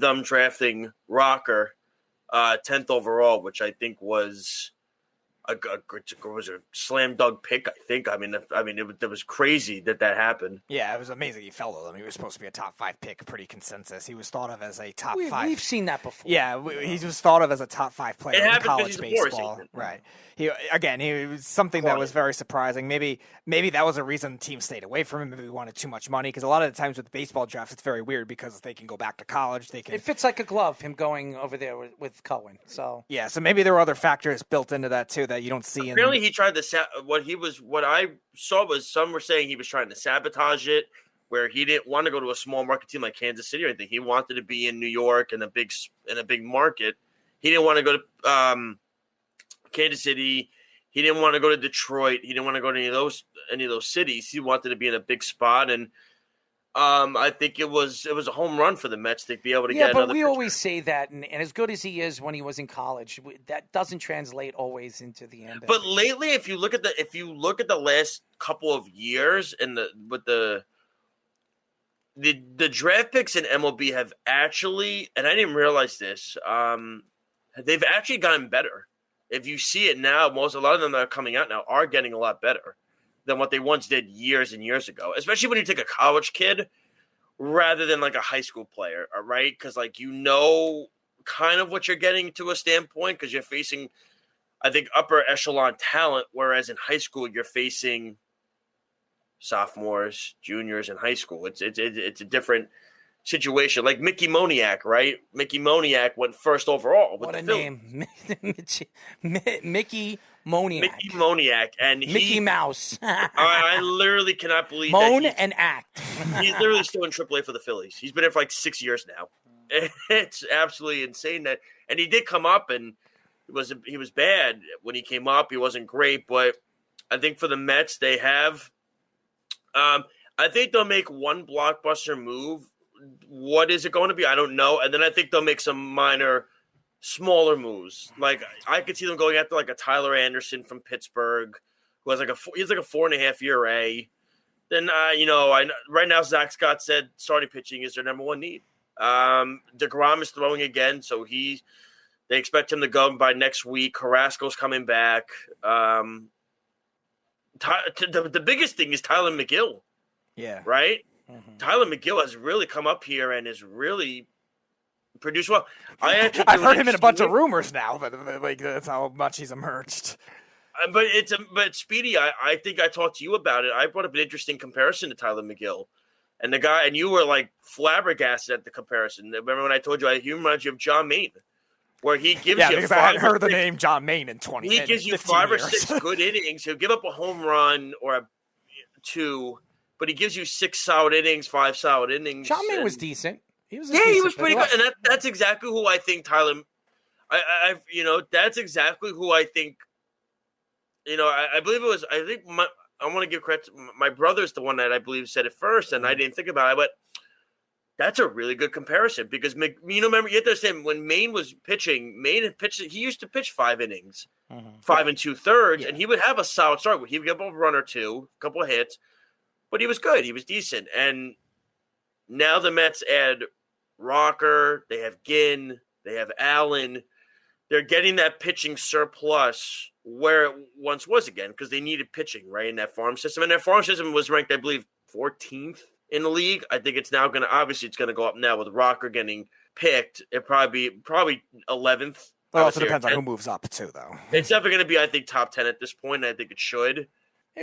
them drafting Rocker 10th overall, which I think was was a slam dunk pick. I think. It was crazy that happened. Yeah, it was amazing. He fell to them. He was supposed to be a top 5 pick, pretty consensus. He was thought of as a top 5. We've seen that before. Yeah, he was thought of as a top 5 player in college baseball. Right. He was something that was very surprising. Maybe that was a reason the team stayed away from him. Maybe he wanted too much money, because a lot of the times with baseball drafts, it's very weird because they can go back to college. It fits like a glove, him going over there with Cohen. So yeah, so maybe there were other factors built into that too that you don't see. Apparently, he tried to what I saw was some were saying he was trying to sabotage it, where he didn't want to go to a small market team like Kansas City or anything. He wanted to be in New York in a big market. He didn't want to go to Kansas City. He didn't want to go to Detroit. He didn't want to go to any of those cities. He wanted to be in a big spot, and I think it was a home run for the Mets to be able to get another. Yeah, but we always say that, and as good as he is when he was in college, that doesn't translate always into the end. But lately, if you look at the last couple of years and the draft picks in MLB have actually, and I didn't realize this, they've actually gotten better. If you see it now, a lot of them that are coming out now are getting a lot better than what they once did years and years ago, especially when you take a college kid rather than like a high school player, all right? Because kind of what you're getting to a standpoint, because you're facing, I think, upper echelon talent, whereas in high school you're facing sophomores, juniors in high school. It's a different situation. Like Mickey Moniak, right? Mickey Moniak went first overall. What a name. Mickey Moniak. Mickey Moniak. And Mickey Mouse. I literally cannot believe Moan and act. He's literally still in AAA for the Phillies. He's been there for like 6 years now. It's absolutely insane that, and he did come up, and he was bad when he came up. He wasn't great, but I think for the Mets, they have, I think they'll make one blockbuster move. What is it going to be? I don't know. And then I think they'll make some minor, smaller moves. Like I could see them going after like a Tyler Anderson from Pittsburgh, who has he's like a 4.5 ERA. Then right now Zach Scott said starting pitching is their number one need. DeGrom is throwing again, so they expect him to go by next week. Carrasco's coming back. The biggest thing is Tyler McGill. Yeah. Right? Mm-hmm. Tyler McGill has really come up here and has really produced well. I've heard him in a bunch of rumors now, but that's how much he's emerged. But Speedy, I think I talked to you about it. I brought up an interesting comparison to Tyler McGill, and and you were like flabbergasted at the comparison. Remember when I told you he reminds you of John Maine, where he gives you because I hadn't heard the name John Maine in 20. He gives you 5 or 6 good innings. He'll give up a home run or a 2. But he gives you 6 solid innings, 5 solid innings. John Maine was decent. He was pretty good, and that's exactly who I think Tyler. That's exactly who I think. I believe it was. I think I want to give credit. My brother's the one that I believe said it first, and I didn't think about it. But that's a really good comparison because remember you have to understand when Maine was pitching. He used to pitch 5 innings, 5 2/3, and he would have a solid start. He would give up a run or 2, a couple of hits. But he was good. He was decent. And now the Mets add Rocker. They have Ginn. They have Allen. They're getting that pitching surplus where it once was again because they needed pitching, right, in that farm system. And that farm system was ranked, I believe, 14th in the league. I think it's now going to go up now with Rocker getting picked. It probably 11th. Well, it also depends on who moves up, too, though. It's definitely going to be, I think, top 10 at this point. I think it should.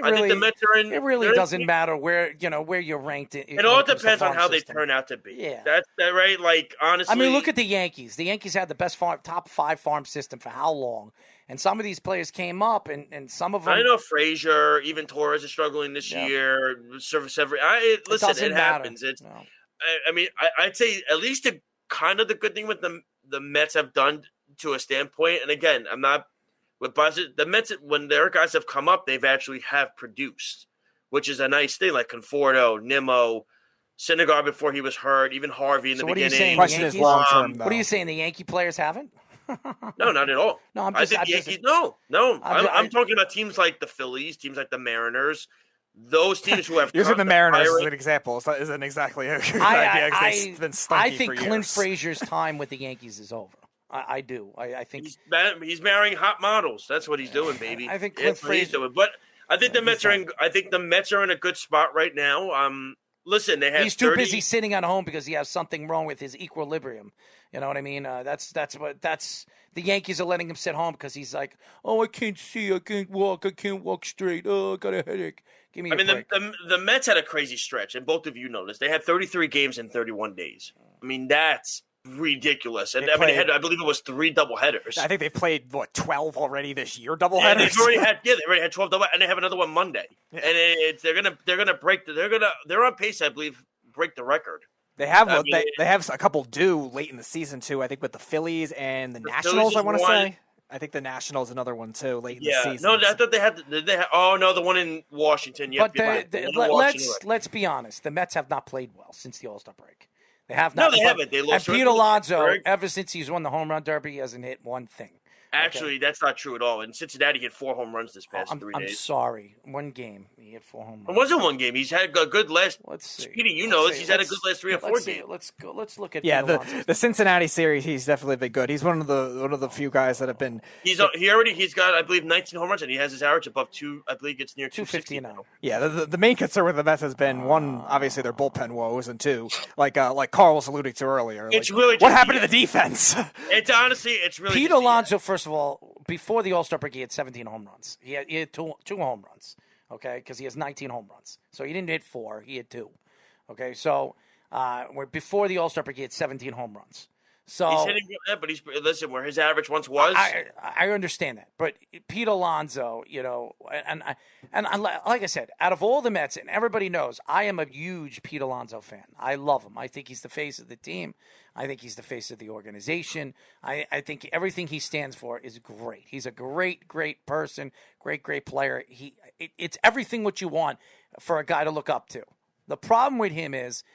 I think the Mets are in. It really doesn't matter where you're ranked. It all depends on how they turn out to be. Yeah, that's that right. Like honestly, I mean, look at the Yankees. The Yankees had the best top 5 farm system for how long? And some of these players came up, and some of them. I know Frazier, even Torres is struggling this year. Listen, it happens. I'd say at least the good thing with the Mets have done to a standpoint. And again, I'm not. With the Mets, when their guys have come up, they've actually produced, which is a nice thing. Like Conforto, Nimmo, Syndergaard before he was hurt, even Harvey in the beginning. Question is long term. What are you saying? The Yankee players haven't? No, not at all. No, I think the Yankees. No. I'm talking about teams like the Phillies, teams like the Mariners, those teams who have using the Mariners as an example isn't exactly a good idea because they've been stunky I think for years. Clint Frazier's time with the Yankees is over. I do. I think he's marrying hot models. That's what he's doing, baby. I think Clint Frazier doing. But I think the Mets are in a good spot right now. Listen, they have. He's too busy sitting at home because he has something wrong with his equilibrium. You know what I mean? That's the Yankees are letting him sit home because he's like, oh, I can't see, I can't walk straight. Oh, I got a headache. Give me a break. The Mets had a crazy stretch, and both of you know this. They had 33 games in 31 days. I mean, that's ridiculous. And they had, I believe it was 3 doubleheaders. I think they've played 12 already this year doubleheaders. They already had 12 double, and they have another one Monday. Yeah. And they're on pace, I believe, break the record. They have they have a couple due late in the season too. I think with the Phillies and the Nationals. I want to say. I think the Nationals another one too late in the season. No, I thought they had. Oh no, the one in Washington. But let's be honest. The Mets have not played well since the All-Star break. They have not. No, they haven't. They lost. And Pete Alonso, ever since he's won the home run derby, he hasn't hit one thing. Actually, that's not true at all. In Cincinnati, he hit 4 home runs this past 3 days. I'm sorry. One game, he hit 4 home runs. It wasn't one game. He's had a good last. Let's see. Speedy, you know this. He's had a good last 3 or 4 games. Let's go. Let's look at the Cincinnati series. He's definitely been good. He's one of the few guys that have been. He's got I believe 19 home runs and he has his average above 2. I believe it's near 250 now. Yeah, the main concern with the Mets has been one, obviously their bullpen woes, and 2, like Carl was alluding to earlier. It's really what happened to the defense. It's really Pete Alonso. First of all, before the All-Star break, he had 17 home runs. He had two home runs, okay, because he has 19 home runs. So he didn't hit 4, he had 2. Okay, so before the All-Star break, he had 17 home runs. So he's hitting that, but listen, where his average once was. I understand that, but Pete Alonso, and like I said, out of all the Mets, and everybody knows, I am a huge Pete Alonso fan. I love him. I think he's the face of the team. I think he's the face of the organization. I think everything he stands for is great. He's a great person, great player. It's everything what you want for a guy to look up to. The problem with him is.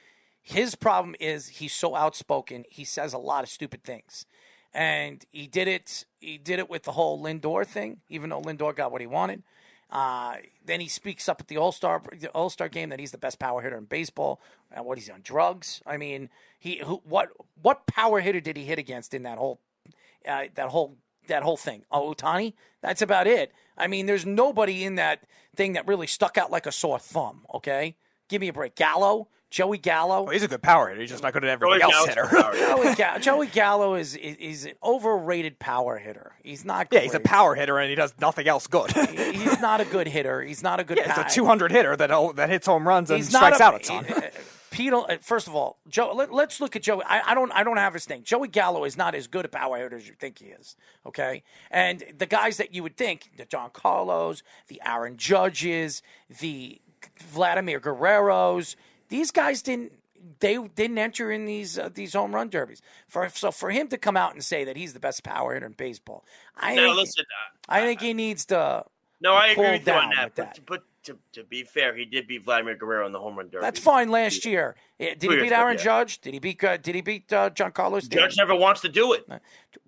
His problem is he's so outspoken. He says a lot of stupid things. And he did it with the whole Lindor thing, even though Lindor got what he wanted. Then he speaks up at the All-Star game that he's the best power hitter in baseball. And what, he's on drugs? I mean, what power hitter did he hit against in that whole thing? Oh, Ohtani? That's about it. I mean, there's nobody in that thing that really stuck out like a sore thumb, okay? Give me a break. Joey Gallo. Well, he's a good power hitter. He's just not good at everything else hitter. Joey Gallo is an overrated power hitter. He's not good. Yeah, he's a power hitter, and he does nothing else good. He's not a good hitter. He's not a good He's a 200 hitter that hits home runs and strikes out a ton. Pete, first of all, Joe. Let's look at Joey. I don't have his thing. Joey Gallo is not as good a power hitter as you think he is. Okay, and the guys that you would think, the John Carlos, the Aaron Judges, the Vladimir Guerreros. These guys didn't enter in these home run derbies. So for him to come out and say that he's the best power hitter in baseball, I think he needs to. No, I agree with you on that. But to be fair, he did beat Vladimir Guerrero in the home run derby. That's fine. Last year, did he beat Aaron Judge? Did he beat John Carlos? Judge never wants to do it.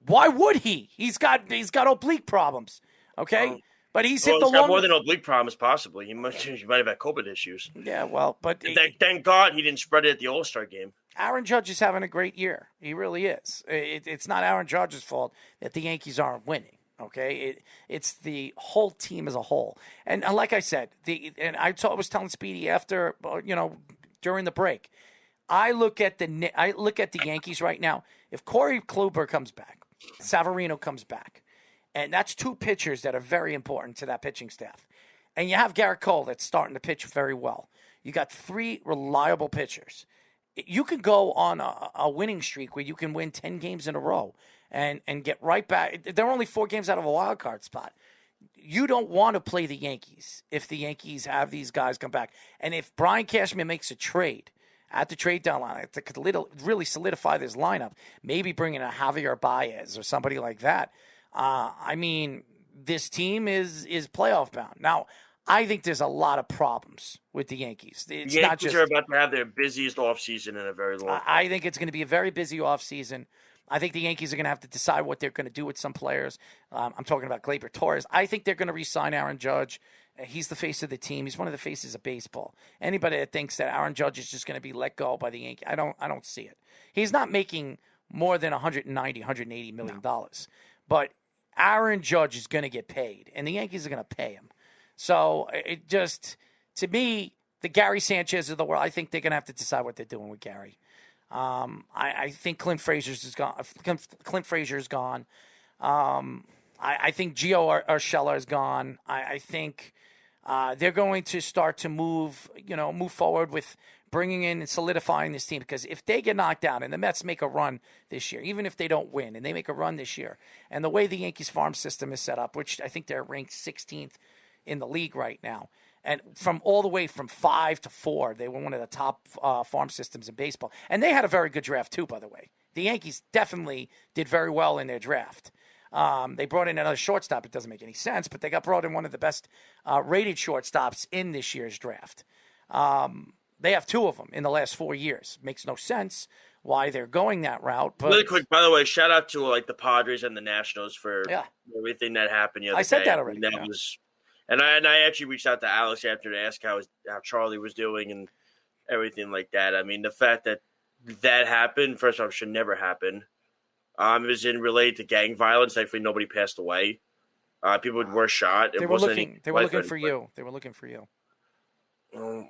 Why would he? He's got oblique problems. Okay. But he's hit the got more than oblique problems, possibly. He might have had COVID issues. Yeah, well, but thank God he didn't spread it at the All-Star game. Aaron Judge is having a great year. He really is. It's not Aaron Judge's fault that the Yankees aren't winning. Okay, it's the whole team as a whole. And like I said, I was telling Speedy after during the break, I look at the Yankees right now. If Corey Kluber comes back, Severino comes back. And that's 2 pitchers that are very important to that pitching staff. And you have Garrett Cole that's starting to pitch very well. You got 3 reliable pitchers. You can go on a winning streak where you can win 10 games in a row and get right back. They're only 4 games out of a wild card spot. You don't want to play the Yankees if the Yankees have these guys come back. And if Brian Cashman makes a trade at the trade deadline that could really solidify this lineup, maybe bring in a Javier Baez or somebody like that, I mean, this team is playoff bound. Now, I think there's a lot of problems with the Yankees. The Yankees are about to have their busiest offseason in a very long time. I think it's going to be a very busy offseason. I think the Yankees are going to have to decide what they're going to do with some players. I'm talking about Gleyber Torres. I think they're going to re-sign Aaron Judge. He's the face of the team. He's one of the faces of baseball. Anybody that thinks that Aaron Judge is just going to be let go by the Yankees, I don't see it. He's not making more than $180 million. But Aaron Judge is going to get paid, and the Yankees are going to pay him. So it just, to me, the Gary Sanchez of the world, I think they're going to have to decide what they're doing with Gary. I think Clint Frazier's is gone. Clint Frazier's gone. I think Gio Urshela is gone. I think they're going to start to move forward with bringing in and solidifying this team, because if they get knocked out and the Mets make a run this year, even if they don't win and they make a run this year, and the way the Yankees farm system is set up, which I think they're ranked 16th in the league right now, and from all the way from 5 to 4, they were one of the top farm systems in baseball. And they had a very good draft too, by the way. The Yankees definitely did very well in their draft. They brought in another shortstop. It doesn't make any sense, but they brought in one of the best rated shortstops in this year's draft. They have 2 of them in the last 4 years. Makes no sense why they're going that route. But really quick, by the way, shout out to the Padres and the Nationals for everything that happened the other day. I said that already. Was, and I actually reached out to Alex after to ask how Charlie was doing and everything like that. I mean, the fact that happened, first off, should never happen. It was related to gang violence. Thankfully, nobody passed away. People were shot. They were looking for you. They were looking for you.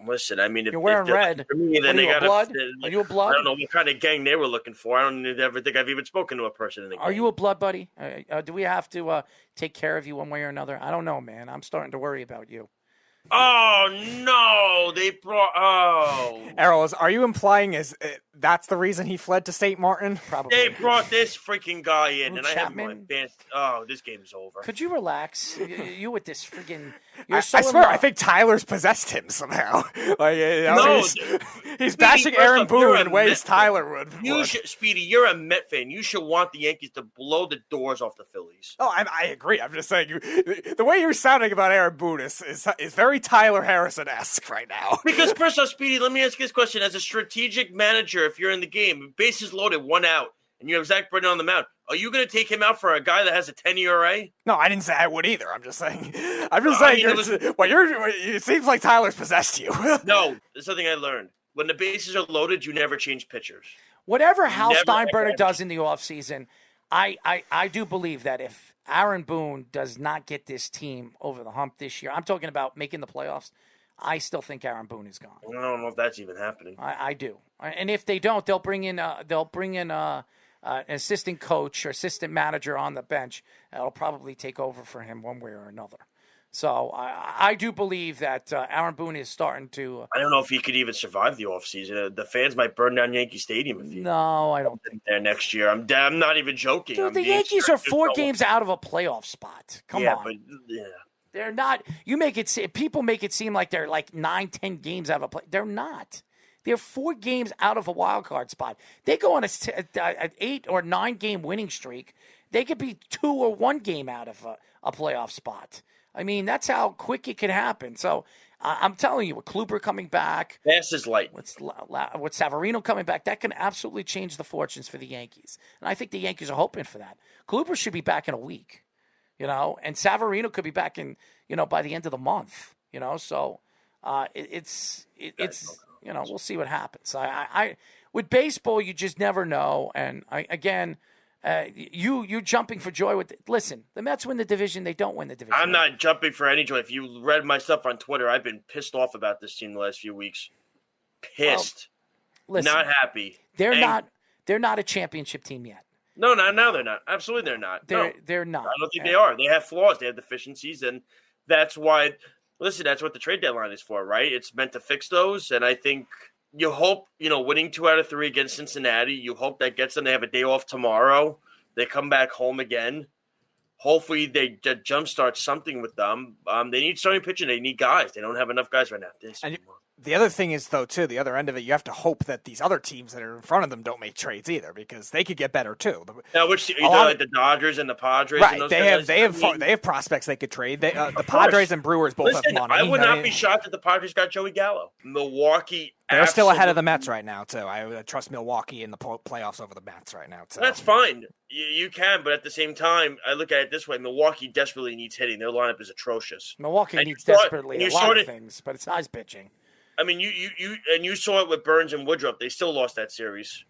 Listen, I mean, you're wearing red. For me, then they got blood. Are you a blood? I don't know what kind of gang they were looking for. I don't ever think I've even spoken to a person in the gang. Are you a blood, buddy? Do we have to take care of you one way or another? I don't know, man. I'm starting to worry about you. Oh no! They brought. Errol, are you implying that's the reason he fled to St. Martin? Probably. They brought this freaking guy in, and Chapman? I have my fans. Oh, this game's over. Could you relax? You with this freaking. I swear, I think Tyler's possessed him somehow. He's bashing Aaron Boone in ways Tyler would. Speedy, you're a Met fan. You should want the Yankees to blow the doors off the Phillies. Oh, I agree. I'm just saying, the way you're sounding about Aaron Boone is very Tyler Harrison-esque right now. Because first off, Speedy, let me ask you this question: as a strategic manager, if you're in the game, bases loaded, 1 out, and you have Zach Britton on the mound, are you going to take him out for a guy that has a 10 ERA? No, I didn't say I would either. I'm just saying. It seems like Tyler's possessed you. No, there's something I learned. When the bases are loaded, you never change pitchers. Whatever Hal Steinbrenner does in the offseason, I do believe that if Aaron Boone does not get this team over the hump this year, I'm talking about making the playoffs, I still think Aaron Boone is gone. I don't know if that's even happening. I do. And if they don't, they'll bring in an assistant coach or assistant manager on the bench that'll probably take over for him one way or another. So I do believe that Aaron Boone is starting to. I don't know if he could even survive the offseason. The fans might burn down Yankee Stadium if he. No, I don't think there next year. I'm not even joking. Dude, the Yankees are 4 games out of a playoff spot. Come on. But, yeah. They're not. People make it seem like they're like 9-10 games out of a play. They're not. They're 4 games out of a wild card spot. They go on an 8 or 9 game winning streak. They could be 2 or 1 game out of a playoff spot. I mean, that's how quick it can happen. So I'm telling you, with Kluber coming back, fast as light. With Severino coming back, that can absolutely change the fortunes for the Yankees. And I think the Yankees are hoping for that. Kluber should be back in a week. And Severino could be back in, by the end of the month, so it's we'll see what happens. I with baseball, you just never know. And you jumping for joy listen, the Mets win the division. They don't win the division. I'm not jumping for any joy. If you read my stuff on Twitter, I've been pissed off about this team the last few weeks. Pissed. Well, listen, not happy. They're not a championship team yet. No, now they're not. Absolutely, they're not. They're not. I don't think they are. They have flaws. They have deficiencies, and that's why. Listen, that's what the trade deadline is for, right? It's meant to fix those, and I think you hope, winning 2 out of 3 against Cincinnati. You hope that gets them. They have a day off tomorrow. They come back home again. Hopefully, they jumpstart something with them. They need starting pitching. They need guys. They don't have enough guys right now. The other thing is, though, too, the other end of it, you have to hope that these other teams that are in front of them don't make trades either, because they could get better too. Now, which like the Dodgers and the Padres, right? And those they have prospects they could trade. The Padres and Brewers both have money. I would not be shocked that the Padres got Joey Gallo. Milwaukee, they're still ahead of the Mets right now too. I trust Milwaukee in the playoffs over the Mets right now too. That's fine. You can, but at the same time, I look at it this way: Milwaukee desperately needs hitting. Their lineup is atrocious. Milwaukee needs desperately a lot of things, but it's not his pitching. I mean, you saw it with Burns and Woodruff. They still lost that series.